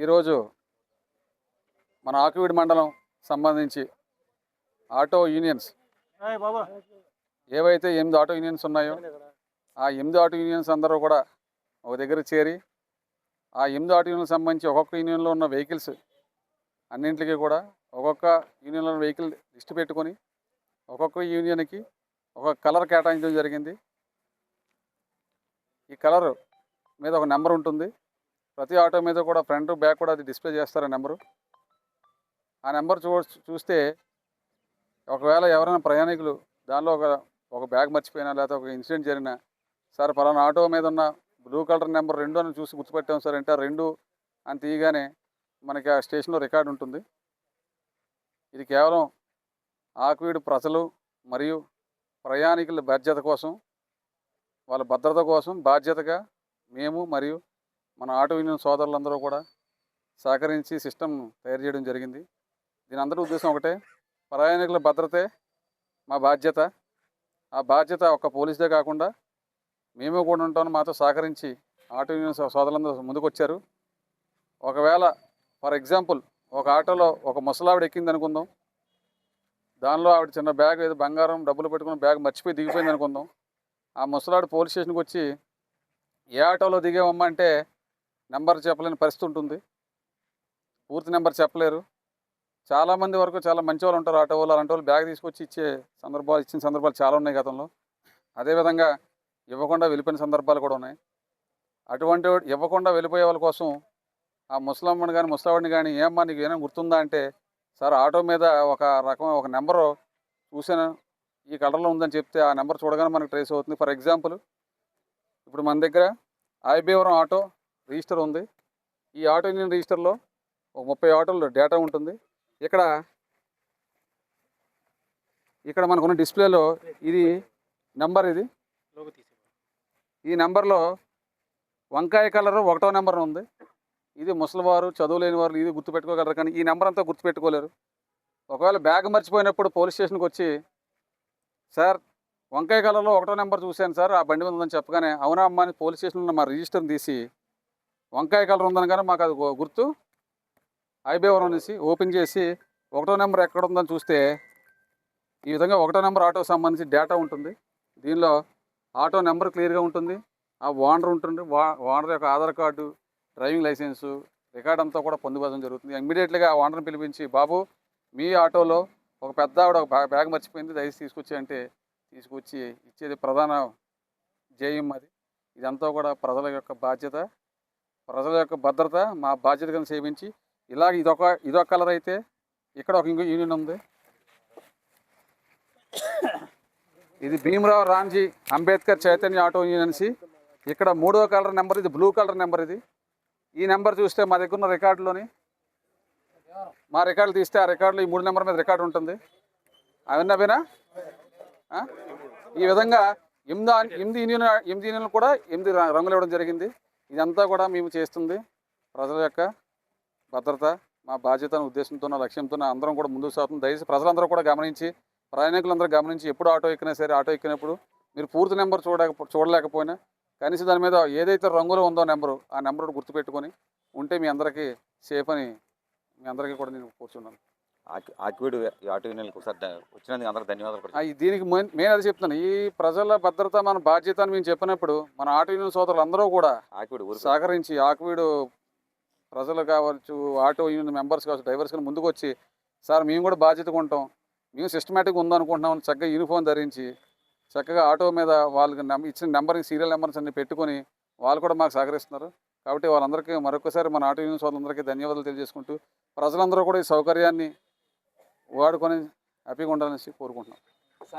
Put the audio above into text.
ఈరోజు మన ఆకివీడు మండలం సంబంధించి ఆటో యూనియన్స్ ఏవైతే 8 ఆటో యూనియన్స్ ఉన్నాయో ఆ 8 ఆటో యూనియన్స్ అందరూ కూడా ఒక దగ్గర చేరి ఆ 8 ఆటో యూనియన్కి సంబంధించి ఒక్కొక్క యూనియన్లో ఉన్న వెహికల్స్ అన్నింటికి కూడా ఒక్కొక్క యూనియన్లో ఉన్న వెహికల్ లిస్ట్ పెట్టుకొని ఒక్కొక్క యూనియన్కి ఒక కలర్ కేటాయించడం జరిగింది. ఈ కలర్ మీద ఒక నెంబర్ ఉంటుంది. ప్రతి ఆటో మీద కూడా ఫ్రంట్ బ్యాక్ కూడా అది డిస్ప్లే చేస్తారు ఆ నెంబరు. ఆ నెంబర్ చూస్తే ఒకవేళ ఎవరైనా ప్రయాణికులు దానిలో ఒక బ్యాగ్ మర్చిపోయినా లేకపోతే ఒక ఇన్సిడెంట్ జరిగినా, సార్ పలానా ఆటో మీద ఉన్న బ్లూ కలర్ నెంబర్ 2 అని చూసి గుర్తుపెట్టాం సార్ అంటే 2 అని తీయగానే మనకి ఆ స్టేషన్లో రికార్డు ఉంటుంది. ఇది కేవలం ఆకివీడు ప్రజలు మరియు ప్రయాణికుల బాధ్యత కోసం, వాళ్ళ భద్రత కోసం బాధ్యతగా మేము మరియు మన ఆటో యూనియన్ సోదరులందరూ కూడా సహకరించి సిస్టమ్ తయారు చేయడం జరిగింది. దీని అందరి ఉద్దేశం ఒకటే, ప్రయాణికుల భద్రతే మా బాధ్యత. ఆ బాధ్యత ఒక్క పోలీసుదే కాకుండా మేము కూడా ఉంటామని మాతో సహకరించి ఆటో యూనియన్ సోదరులందరూ ముందుకు వచ్చారు. ఒకవేళ ఫర్ ఎగ్జాంపుల్ ఒక ఆటోలో ఒక ముసలావిడ ఎక్కింది అనుకుందాం, దానిలో ఆవిడ చిన్న బ్యాగ్ ఏదో బంగారం డబ్బులు పెట్టుకున్న బ్యాగ్ మర్చిపోయి దిగిపోయింది అనుకుందాం. ఆ ముసలావిడ పోలీస్ స్టేషన్కి వచ్చి ఏ ఆటోలో దిగేవమ్మా అంటే నెంబర్ చెప్పలేని పరిస్థితి ఉంటుంది. పూర్తి నెంబర్ చెప్పలేరు. చాలామంది వరకు చాలా మంచి వాళ్ళు ఉంటారు ఆటో వాళ్ళు. అలాంటి వాళ్ళు బ్యాగ్ తీసుకొచ్చి ఇచ్చిన సందర్భాలు చాలా ఉన్నాయి గతంలో. అదేవిధంగా ఇవ్వకుండా వెళ్ళిపోయిన సందర్భాలు కూడా ఉన్నాయి. అటువంటి ఇవ్వకుండా వెళ్ళిపోయే వాళ్ళ కోసం ఆ ముసలమ్మని కానీ ముసలావిడిని కానీ, ఏమ్మా నీకు ఏమైనా గుర్తుందా అంటే, సార్ ఆటో మీద ఒక నెంబరు చూసాను, ఈ కలర్లో ఉందని చెప్తే ఆ నెంబర్ చూడగానే మనకు ట్రేస్ అవుతుంది. ఫర్ ఎగ్జాంపుల్ ఇప్పుడు మన దగ్గర ఐబీవరం ఆటో రిజిస్టర్ ఉంది. ఈ ఆటో యూనియన్ రిజిస్టర్లో ఒక 30 ఆటోలు డేటా ఉంటుంది. ఇక్కడ మనకున్న డిస్ప్లేలో ఇది నెంబర్, ఈ నెంబర్లో వంకాయ కలరు 1వ నెంబర్ ఉంది. ఇది ముసలివారు, చదువు లేని వారు ఇది గుర్తుపెట్టుకోగలరు, కానీ ఈ నెంబర్ అంతా గుర్తుపెట్టుకోలేరు. ఒకవేళ బ్యాగ్ మర్చిపోయినప్పుడు పోలీస్ స్టేషన్కి వచ్చి, సార్ వంకాయ కలర్లో 1వ నెంబర్ చూశాను సార్, ఆ బండి మీద ఉందని చెప్పగానే, అవునా అమ్మా అని పోలీస్ స్టేషన్లో మా రిజిస్టర్ని తీసి వంకాయ కలర్ ఉందని కానీ మాకు అది గుర్తు ఐబీవరం అనేసి ఓపెన్ చేసి 1వ నెంబర్ ఎక్కడ ఉందని చూస్తే ఈ విధంగా 1వ నెంబర్ ఆటోకి సంబంధించి డేటా ఉంటుంది. దీనిలో ఆటో నెంబర్ క్లియర్గా ఉంటుంది, ఆ ఓనర్ ఉంటుంది, ఓనర్ యొక్క Aadhaar card, driving licence, record అంతా కూడా పొందుపరచడం జరుగుతుంది. ఇమ్మీడియట్గా ఆ ఓనర్ని పిలిపించి, బాబు మీ ఆటోలో ఒక పెద్ద ఆవిడ ఒక బ్యాగ్ మర్చిపోయింది, దయచేసి తీసుకొచ్చి అంటే తీసుకొచ్చి ఇచ్చేది ప్రధాన ధ్యేయం అది. ఇదంతా కూడా ప్రజల యొక్క బాధ్యత, ప్రజల యొక్క భద్రత మా బాధ్యత కింద సేవించి, ఇలాగ ఇదొక కలర్ అయితే ఇక్కడ ఇంకో యూనియన్ ఉంది. ఇది భీమరావు రామ్జీ అంబేద్కర్ చైతన్య ఆటో యూనియన్సి. ఇక్కడ 3వ కలర్ నెంబర్, ఇది బ్లూ కలర్ నెంబర్. ఇది ఈ నెంబర్ చూస్తే మా దగ్గర ఉన్న రికార్డులోని మా రికార్డులు తీస్తే ఆ రికార్డులో ఈ 3 నెంబర్ మీద రికార్డు ఉంటుంది. అవన్నవేనా? ఈ విధంగా 8 యూనియన్లు కూడా 8 రంగులు ఇవ్వడం జరిగింది. ఇదంతా కూడా మేము చేస్తుంది ప్రజల యొక్క భద్రత, మా బాధ్యతను ఉద్దేశంతో, లక్ష్యంతో అందరం కూడా ముందుకు సాగుతుంది. దయచేసి ప్రజలందరూ కూడా గమనించి, ప్రయాణికులందరూ గమనించి, ఎప్పుడు ఆటో ఎక్కినా సరే, ఆటో ఎక్కినప్పుడు మీరు పూర్తి నెంబర్ చూడలేకపోయినా కనీసం దాని మీద ఏదైతే రంగులో ఉందో నెంబరు, ఆ నెంబర్ గుర్తుపెట్టుకొని ఉంటే మీ అందరికీ సేఫ్ అని మీ అందరికీ కూడా నేను కూర్చున్నాను. ఆకివీడు ఆటో యూనియన్కి ఒకసారి వచ్చినందుకు అందరికి ధన్యవాదాలు. దీనికి మెయిన్ అది చెప్తున్నాను, ఈ ప్రజల భద్రత మన బాధ్యత అని మేము చెప్పినప్పుడు మన ఆటో యూనియన్ సోదరులు అందరూ కూడా ఆకివీడు సహకరించి, ఆకివీడు ప్రజలు కావచ్చు, ఆటో యూనియన్ మెంబర్స్ కావచ్చు, డ్రైవర్స్ కానీ ముందుకు వచ్చి, సార్ మేము కూడా బాధ్యతగా ఉంటాం, మేము సిస్టమేటిక్గా ఉందనుకుంటున్నాం, చక్కగా యూనిఫామ్ ధరించి చక్కగా ఆటో మీద వాళ్ళకి ఇచ్చిన నెంబర్కి సీరియల్ నెంబర్స్ అన్ని పెట్టుకొని వాళ్ళు కూడా మాకు సహకరిస్తున్నారు. కాబట్టి వాళ్ళందరికీ మరొకసారి మన ఆటో యూనియన్ సోదరులందరికీ ధన్యవాదాలు తెలియజేసుకుంటూ, ప్రజలందరూ కూడా ఈ సౌకర్యాన్ని వాడుకొని హ్యాపీగా ఉండాలని కోరుకుంటున్నాం.